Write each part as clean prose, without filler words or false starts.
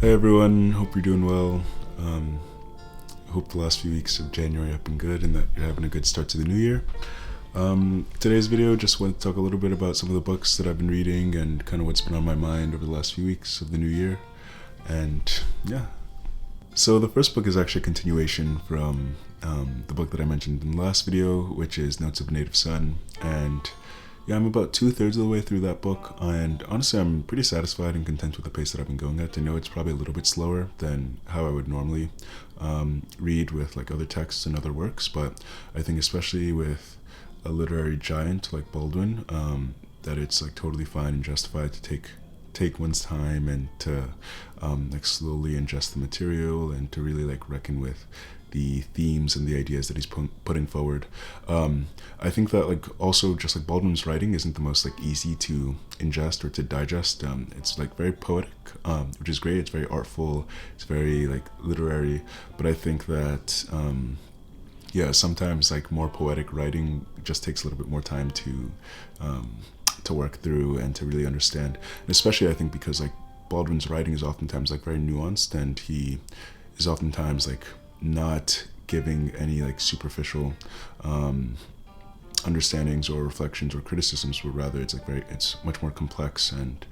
Hey everyone, hope you're doing well. Hope the last few weeks of January have been good and that you're having a good start to the new year. Today's video, just want to talk a little bit about some of the books that I've been reading and kind of what's been on my mind over the last few weeks of the new year. And yeah. So the first book is actually a continuation from the book that I mentioned in the last video, which is Notes of a Native Son. And yeah, I'm about 2/3 of the way through that book, and honestly, I'm pretty satisfied and content with the pace that I've been going at. I know it's probably a little bit slower than how I would normally read with like other texts and other works, but I think especially with a literary giant like Baldwin, that it's like totally fine and justified to take one's time and to like slowly ingest the material and to really like reckon with the themes and the ideas that he's putting forward. I think that like also just like Baldwin's writing isn't the most like easy to ingest or to digest. It's like very poetic, which is great. It's very artful. It's very like literary. But I think that yeah, sometimes like more poetic writing just takes a little bit more time to work through and to really understand. And especially I think because like Baldwin's writing is oftentimes like very nuanced, and he is oftentimes like not giving any like superficial understandings or reflections or criticisms, but rather it's much more complex and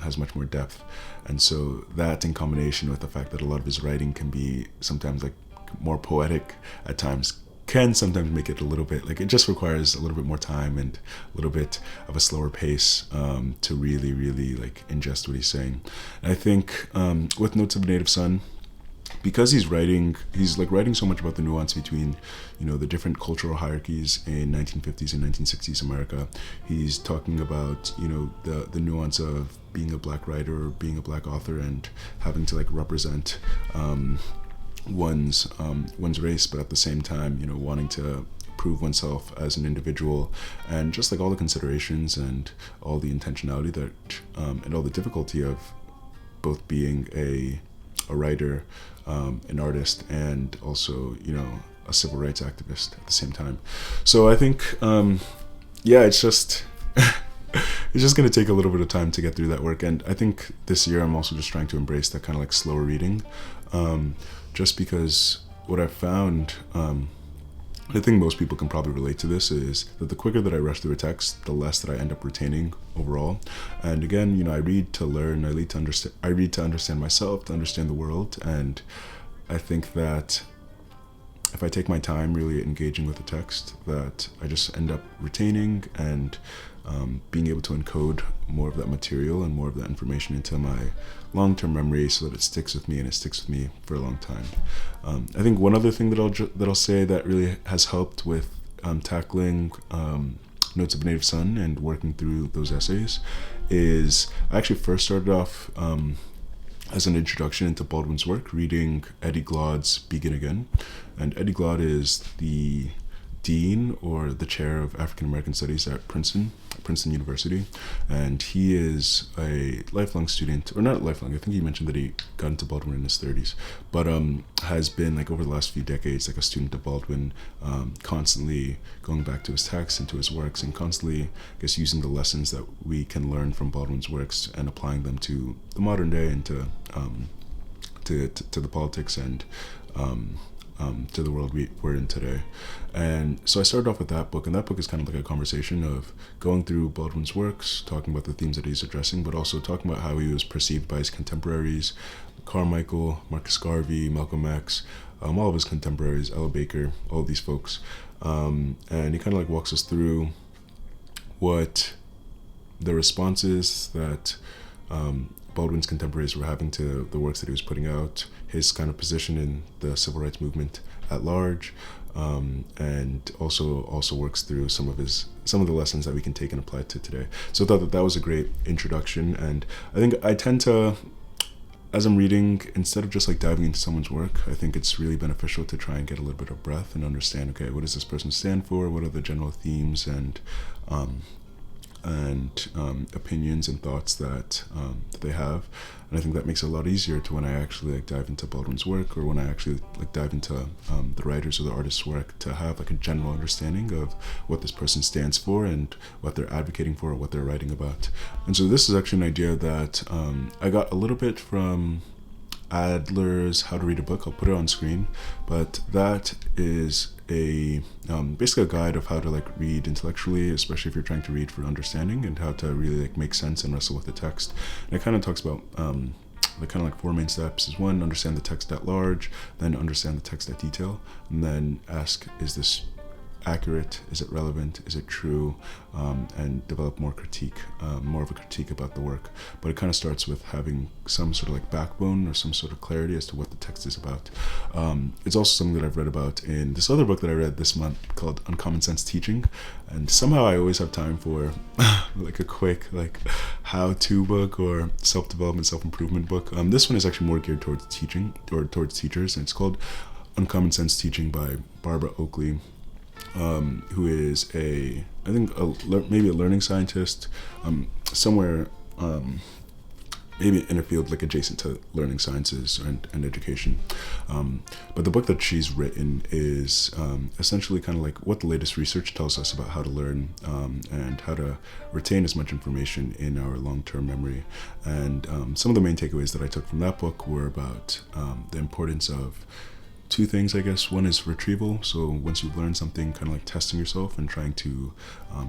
has much more depth. And so that, in combination with the fact that a lot of his writing can be sometimes like more poetic at times, can sometimes make it a little bit like it just requires a little bit more time and a little bit of a slower pace to really like ingest what he's saying. And I think with Notes of a Native Son, because he's writing so much about the nuance between, the different cultural hierarchies in 1950s and 1960s America. He's talking about, the nuance of being a black writer or being a black author and having to like represent one's race, but at the same time, wanting to prove oneself as an individual, and just like all the considerations and all the intentionality that and all the difficulty of both being a writer, an artist, and also a civil rights activist at the same time. So I think it's just it's just going to take a little bit of time to get through that work. And I think this year I'm also just trying to embrace that kind of like slower reading, just because what I've found, I think most people can probably relate to this, is that the quicker that I rush through a text, the less that I end up retaining overall. And again, I read to learn, I read to understand myself, to understand the world. And I think that if I take my time really engaging with the text, that I just end up retaining and being able to encode more of that material and more of that information into my long-term memory, so that it sticks with me, and it sticks with me for a long time. I think one other thing that I'll say that really has helped with tackling Notes of a Native Son and working through those essays is I actually first started off as an introduction into Baldwin's work, reading Eddie Glaude's Begin Again. And Eddie Glaude is the dean or the chair of African American Studies at Princeton University, and he is a lifelong student, or not lifelong, I think he mentioned that he got into Baldwin in his 30s, but has been like over the last few decades like a student of Baldwin, constantly going back to his texts and to his works, and constantly, I guess, using the lessons that we can learn from Baldwin's works and applying them to the modern day and to the politics and to the world we're in today. And so I started off with that book, and that book is kind of like a conversation of going through Baldwin's works, talking about the themes that he's addressing, but also talking about how he was perceived by his contemporaries, Carmichael, Marcus Garvey, Malcolm X, all of his contemporaries, Ella Baker, all of these folks. And he kind of like walks us through what the responses that Baldwin's contemporaries were having to the works that he was putting out, his kind of position in the civil rights movement at large, and also works through some of the lessons that we can take and apply to today. So I thought that was a great introduction, and I think I tend to, as I'm reading, instead of just like diving into someone's work, I think it's really beneficial to try and get a little bit of breath and understand, okay, what does this person stand for? What are the general themes and opinions and thoughts that they have. And I think that makes it a lot easier to when I actually like dive into Baldwin's work, or when I actually like dive into the writers or the artist's work, to have like a general understanding of what this person stands for and what they're advocating for, or what they're writing about. And so this is actually an idea that I got a little bit from Adler's How to Read a Book. I'll put it on screen, but that is a basically a guide of how to like read intellectually, especially if you're trying to read for understanding, and how to really like make sense and wrestle with the text. And it kind of talks about the kind of like four main steps is one, understand the text at large, then understand the text at detail, and then ask, is this accurate? Is it relevant? Is it true? And develop more of a critique about the work. But it kind of starts with having some sort of like backbone or some sort of clarity as to what the text is about. It's also something that I've read about in this other book that I read this month called Uncommon Sense Teaching. And somehow I always have time for like a quick like how-to book or self-development, self-improvement book. This one is actually more geared towards teaching or towards teachers, and it's called Uncommon Sense Teaching by Barbara Oakley. Who is maybe a learning scientist, somewhere, maybe in a field like adjacent to learning sciences and education. But the book that she's written is essentially kind of like what the latest research tells us about how to learn and how to retain as much information in our long-term memory. And some of the main takeaways that I took from that book were about the importance of two things, I guess. One is retrieval. So once you've learned something, kind of like testing yourself and trying to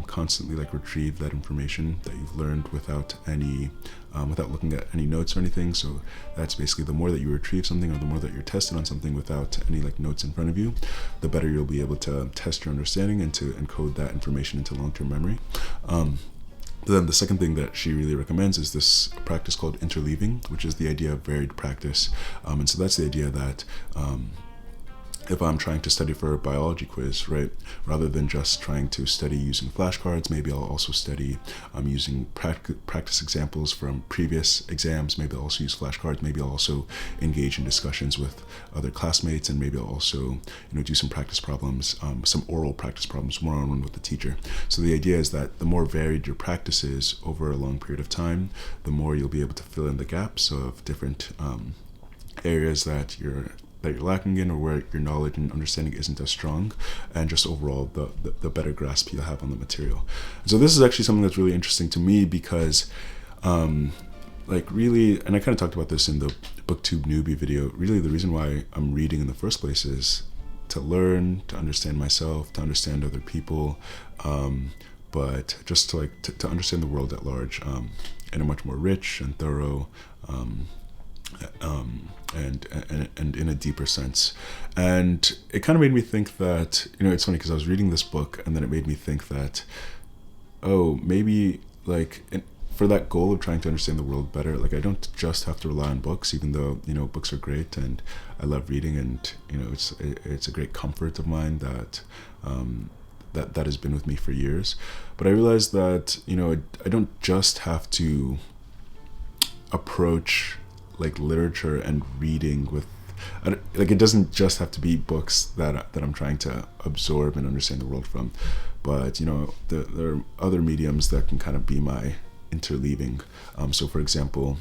constantly like retrieve that information that you've learned without looking at any notes or anything. So that's basically the more that you retrieve something, or the more that you're tested on something without any like notes in front of you, the better you'll be able to test your understanding and to encode that information into long-term memory. Then the second thing that she really recommends is this practice called interleaving, which is the idea of varied practice. And so that's the idea that if I'm trying to study for a biology quiz, right, rather than just trying to study using flashcards, maybe I'll also study using practice examples from previous exams. Maybe I'll also use flashcards. Maybe I'll also engage in discussions with other classmates, and maybe I'll also do some practice problems, some oral practice problems, one-on-one with the teacher. So the idea is that the more varied your practice is over a long period of time, the more you'll be able to fill in the gaps of different areas that you're lacking in, or where your knowledge and understanding isn't as strong, and just overall the better grasp you'll have on the material. And so this is actually something that's really interesting to me because really, and I kind of talked about this in the BookTube newbie video, really the reason why I'm reading in the first place is to learn, to understand myself, to understand other people, but just to understand the world at large in a much more rich and thorough and in a deeper sense. And it kind of made me think that, it's funny because I was reading this book and then it made me think that, maybe for that goal of trying to understand the world better, I don't just have to rely on books, even though, books are great and I love reading, and, it's a great comfort of mine that has been with me for years. But I realized that, I don't just have to approach literature and reading with it doesn't just have to be books that I'm trying to absorb and understand the world from, but there are other mediums that can kind of be my interleaving. So for example,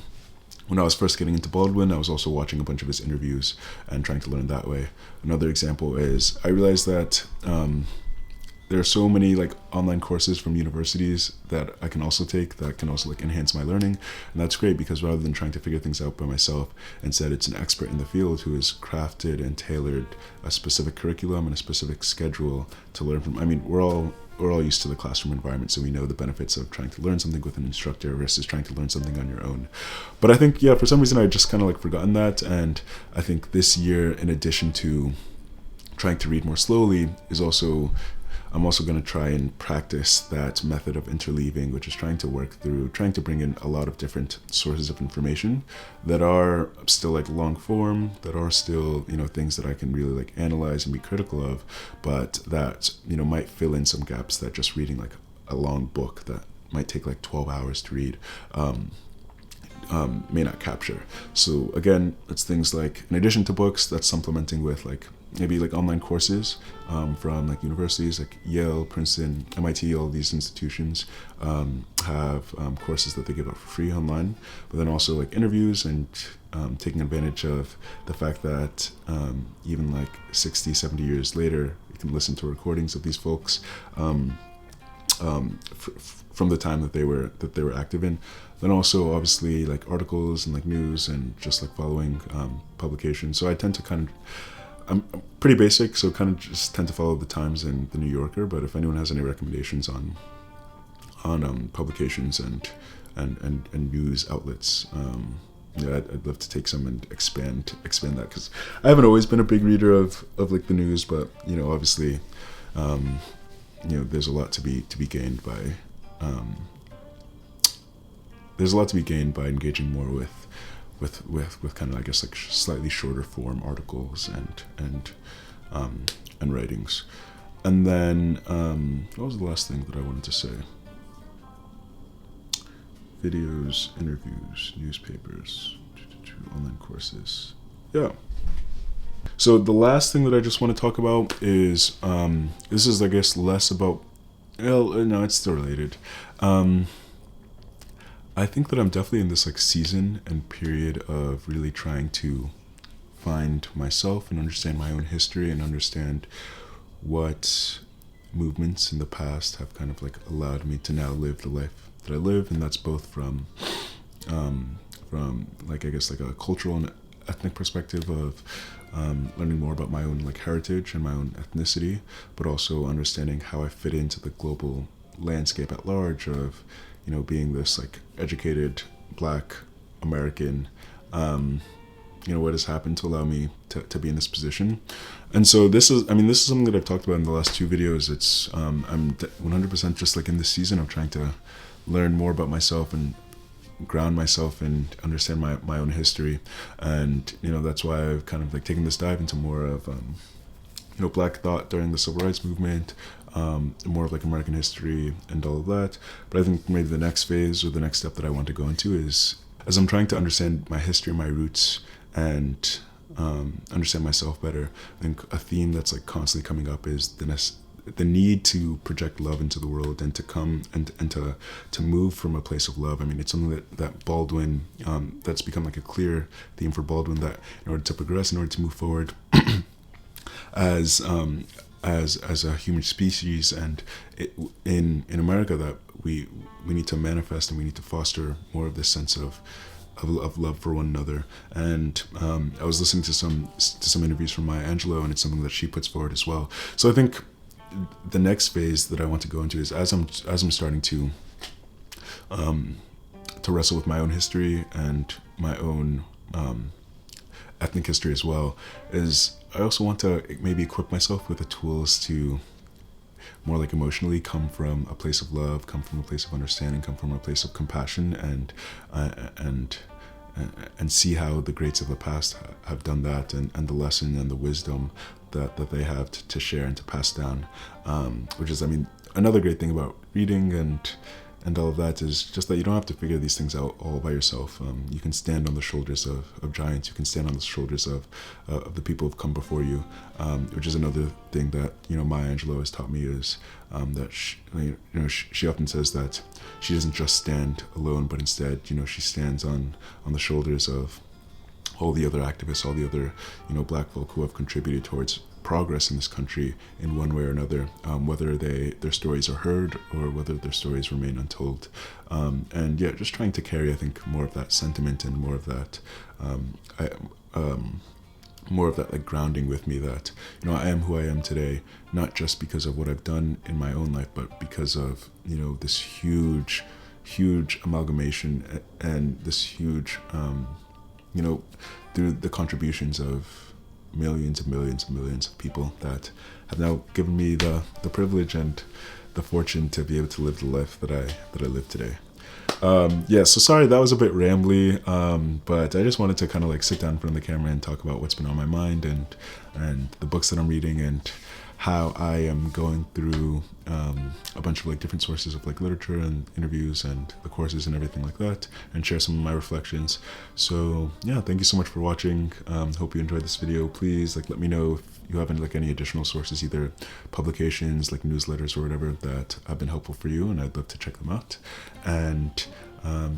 when I was first getting into Baldwin, I was also watching a bunch of his interviews and trying to learn that way. Another example is I realized that there are so many online courses from universities that I can also take that can also enhance my learning. And that's great because rather than trying to figure things out by myself, instead it's an expert in the field who has crafted and tailored a specific curriculum and a specific schedule to learn from. I mean, we're all used to the classroom environment, so we know the benefits of trying to learn something with an instructor versus trying to learn something on your own. But I think, for some reason I just kind of forgotten that. And I think this year, in addition to trying to read more slowly, I'm also going to try and practice that method of interleaving, which is trying to bring in a lot of different sources of information that are still long form, that are still, things that I can really analyze and be critical of, but that, might fill in some gaps that just reading a long book that might take 12 hours to read may not capture. So again, it's things in addition to books, that's supplementing with maybe online courses from universities like Yale, Princeton, MIT. All these institutions have courses that they give out for free online, but then also interviews and taking advantage of the fact that even 60, 70 years later, you can listen to recordings of these folks from the time that they were active in. Then also obviously like articles and like news and just like following publications. So I tend to kind of, I'm pretty basic, so kind of just tend to follow the Times and the New Yorker. But if anyone has any recommendations on publications and news outlets, yeah, I'd love to take some and expand that, because I haven't always been a big reader of like the news, but you know, obviously, you know, there's a lot to be gained by engaging more with kind of, I guess, like slightly shorter form articles and writings. And then what was the last thing that I wanted to say? Videos, interviews, newspapers, online courses. Yeah. So the last thing that I just want to talk about is, this is, I guess, less about, well, no, it's still related. I think that I'm definitely in this like season and period of really trying to find myself and understand my own history and understand what movements in the past have kind of like allowed me to now live the life that I live. And that's both from like, I guess, like a cultural and ethnic perspective of learning more about my own like heritage and my own ethnicity, but also understanding how I fit into the global landscape at large of, you know, being this like educated Black American, you know, what has happened to allow me to be in this position. And so this is something that I've talked about in the last two videos. It's I'm 100% just like in this season of trying to learn more about myself and ground myself and understand my own history. And, you know, that's why I've kind of like taken this dive into more of, you know, Black thought during the Civil Rights Movement, more of like American history and all of that. But I think maybe the next phase or the next step that I want to go into is, as I'm trying to understand my history, my roots, and understand myself better, I think a theme that's like constantly coming up is the need to project love into the world and to come and to move from a place of love. I mean, it's something that Baldwin, that's become like a clear theme for Baldwin, that in order to progress, in order to move forward as a human species, and in America, that we need to manifest and we need to foster more of this sense of love for one another. And I was listening to some interviews from Maya Angelou, and it's something that she puts forward as well. So I think the next phase that I want to go into is, as I'm starting to wrestle with my own history and my own ethnic history as well, is I also want to maybe equip myself with the tools to more like emotionally come from a place of love, come from a place of understanding, come from a place of compassion, and see how the greats of the past have done that, and the lesson and the wisdom that they have to share and to pass down, which is, I mean, another great thing about reading and all of that is just that you don't have to figure these things out all by yourself. You can stand on the shoulders of giants. You can stand on the shoulders of the people who've come before you, which is another thing that, you know, Maya Angelou has taught me, is that she often says that she doesn't just stand alone, but instead, you know, she stands on the shoulders of all the other activists, all the other, you know, Black folk who have contributed towards progress in this country in one way or another, whether their stories are heard or whether their stories remain untold. And yeah, just trying to carry, I think, more of that sentiment and more of that like grounding with me, that, you know, I am who I am today, not just because of what I've done in my own life, but because of, you know, this huge amalgamation and this huge, you know, through the contributions of millions and millions and millions of people that have now given me the privilege and the fortune to be able to live the life that I live today. Yeah, so sorry, that was a bit rambly, but I just wanted to kind of like sit down in front of the camera and talk about what's been on my mind and the books that I'm reading and how I am going through a bunch of like different sources of like literature and interviews and the courses and everything like that, and share some of my reflections. So yeah, thank you so much for watching. Hope you enjoyed this video. Please like let me know if you have any additional sources, either publications like newsletters or whatever, that have been helpful for you, and I'd love to check them out. And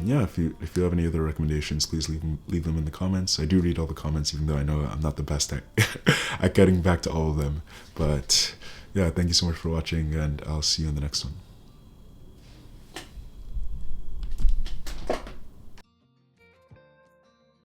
yeah, if you have any other recommendations, please leave them in the comments. I do read all the comments, even though I know I'm not the best at getting back to all of them. But yeah, thank you so much for watching, and I'll see you in the next one.